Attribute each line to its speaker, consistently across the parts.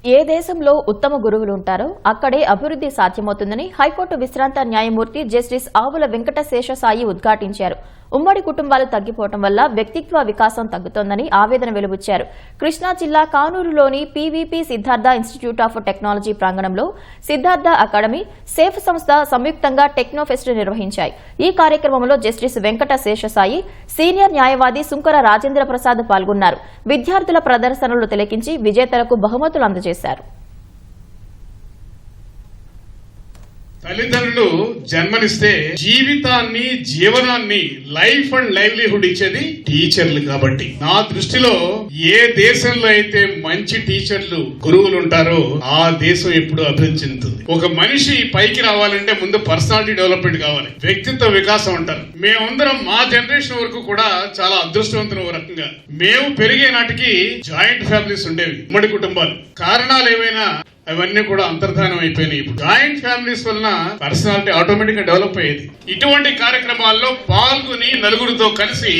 Speaker 1: ఏ దేశంలో ఉత్తమ గురువులు ఉంటారో అక్కడే అభివృద్ధి సాధ్యమవుతుందని హైకోర్టు విశ్రాంత న్యాయమూర్తి జస్టిస్ ఆవుల వెంకట శేషసాయి ఉద్ఘాటించారు. ఉమ్మడి కుటుంబాలు తగ్గిపోవడం వల్ల వ్యక్తిత్వ వికాసం తగ్గుతోందని ఆవేదన వెలుబుచ్చారు. కృష్ణా జిల్లా కానూరులోని PVP Siddhartha institute of technology ప్రాంగణంలో సిద్ధార్థ అకాడమీ, సేఫ్ సంస్థ సంయుక్తంగా టెక్నోఫెస్ట్ నిర్వహించాయి. ఈ కార్యక్రమంలో జస్టిస్ వెంకట శేషసాయి, సీనియర్ న్యాయవాది సుంకర రాజేంద్ర ప్రసాద్ పాల్గొన్నారు. విద్యార్థుల ప్రదర్శనలు తిలకించి విజేతలకు బహుమతులు అందజేశారు.
Speaker 2: తల్లిదండ్రులు జన్మనిస్తే జీవితాన్ని, జీవనాన్ని, లైఫ్ అండ్ లైవ్లీహుడ్ ఇచ్చేది టీచర్లు. కాబట్టి నా దృష్టిలో ఏ దేశంలో అయితే మంచి టీచర్లు, గురువులు ఉంటారో ఆ దేశం ఎప్పుడు అభివృద్ధి చెందుతుంది. ఒక మనిషి పైకి రావాలంటే ముందు పర్సనాలిటీ డెవలప్మెంట్ కావాలి, వ్యక్తిత్వ వికాసం అంటారు. మేమందరం మా జనరేషన్ వరకు కూడా చాలా అదృష్టవంతులు. ఒక రకంగా మేము పెరిగే నాటికి జాయింట్ ఫ్యామిలీస్ ఉండేవి, ఉమ్మడి కుటుంబాలు. కారణాలు ఏమైనా అవన్నీ కూడా అంతర్ధానం అయిపోయినాయి. ఇప్పుడు జాయింట్ ఫ్యామిలీస్ వలన పర్సనాలిటీ ఆటోమేటిక్ గా డెవలప్ అయ్యేది. ఇటువంటి కార్యక్రమాల్లో పాల్గొని నలుగురితో కలిసి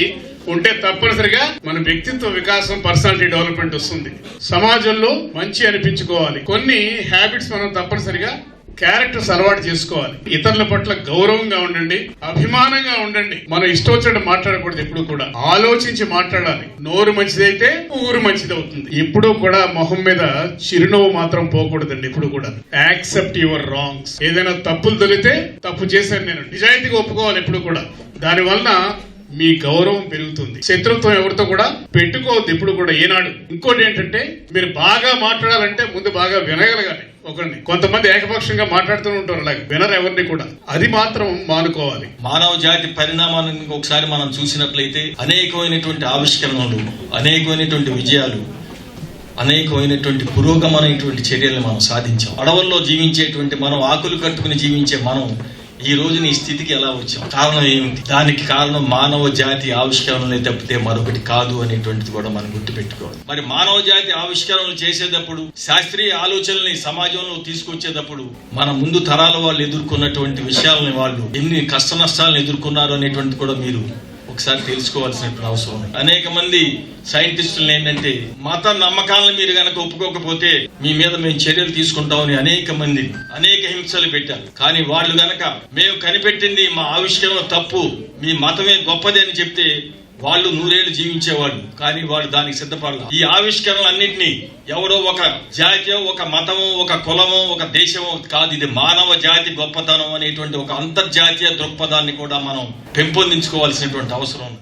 Speaker 2: ఉంటే తప్పనిసరిగా మన వ్యక్తిత్వ వికాసం, పర్సనాలిటీ డెవలప్మెంట్ వస్తుంది. సమాజంలో మంచి అనిపించుకోవాలి. కొన్ని హ్యాబిట్స్ మనం తప్పనిసరిగా క్యారెక్టర్స్ అలవాటు చేసుకోవాలి. ఇతరుల పట్ల గౌరవంగా ఉండండి, అభిమానంగా ఉండండి. మనం ఇష్టం వచ్చినట్టు మాట్లాడకూడదు. ఎప్పుడు కూడా ఆలోచించి మాట్లాడాలి. నోరు మంచిదైతే ఊరు మంచిది అవుతుంది. ఎప్పుడు కూడా మొహం మీద చిరునవ్వు మాత్రం పోకూడదండి. ఎప్పుడు కూడా యాక్సెప్ట్ యువర్ రాంగ్స్. ఏదైనా తప్పులు తొలితే తప్పు చేశాను నేను నిజాయితీగా ఒప్పుకోవాలి. ఎప్పుడు కూడా దాని వలన మీ గౌరవం పెరుగుతుంది. శత్రుత్వం ఎవరితో కూడా పెట్టుకోవద్దు ఎప్పుడు కూడా, ఏనాడు. ఇంకోటి ఏంటంటే, మీరు బాగా మాట్లాడాలంటే ముందు బాగా వినగలగాలి ఒకరిని. కొంతమంది ఏకపక్షంగా మాట్లాడుతూ ఉంటారు, అలాగే వినరు ఎవరిని కూడా. అది మాత్రం మానుకోవాలి.
Speaker 3: మానవ జాతి పరిణామాన్ని ఒకసారి మనం చూసినట్లయితే అనేకమైనటువంటి ఆవిష్కరణలు, అనేకమైనటువంటి విజయాలు, అనేకమైనటువంటి పురోగమనమైనటువంటి చర్యలను మనం సాధించాం. అడవుల్లో జీవించేటువంటి మనం, ఆకులు కట్టుకుని జీవించే మనం ఈ రోజు నీ స్థితికి ఎలా వచ్చాం? కారణం ఏమిటి? దానికి కారణం మానవ జాతి ఆవిష్కరణలే తప్పితే మరొకటి కాదు అనేటువంటిది కూడా మనం గుర్తుపెట్టుకోవాలి. మరి మానవ జాతి ఆవిష్కరణలు చేసేటప్పుడు, శాస్త్రీయ ఆలోచనల్ని సమాజంలో తీసుకొచ్చేటప్పుడు మన ముందు తరాల వాళ్ళు ఎదుర్కొన్నటువంటి విషయాలని, వాళ్ళు ఎన్ని కష్ట నష్టాలను ఎదుర్కొన్నారు అనేటువంటిది కూడా మీరు ఒకసారి తెలుసుకోవాల్సినటువంటి అవసరం. అనేక మంది సైంటిస్టులు ఏంటంటే, మత నమ్మకాలను మీరు గనక ఒప్పుకోకపోతే మీ మీద మేము చర్యలు తీసుకుంటామని అనేక మంది అనేక హింసలు పెట్టారు. కానీ వాళ్ళు గనక మేము కనిపెట్టింది మా ఆవిష్కరణ తప్పు, మీ మతమే గొప్పది అని చెప్తే వాళ్ళు 100 ఏళ్లు జీవించేవాళ్ళు. కానీ వాళ్ళు దానికి సిద్ధపడాలి. ఈ ఆవిష్కరణలన్నింటినీ ఎవరో ఒక జాతియో, ఒక మతమో, ఒక కులమో, ఒక దేశమో కాదు, ఇది మానవ జాతి గొప్పతనం అనేటువంటి ఒక అంతర్జాతీయ దృక్పథాన్ని కూడా మనం పెంపొందించుకోవాల్సినటువంటి అవసరం ఉంది.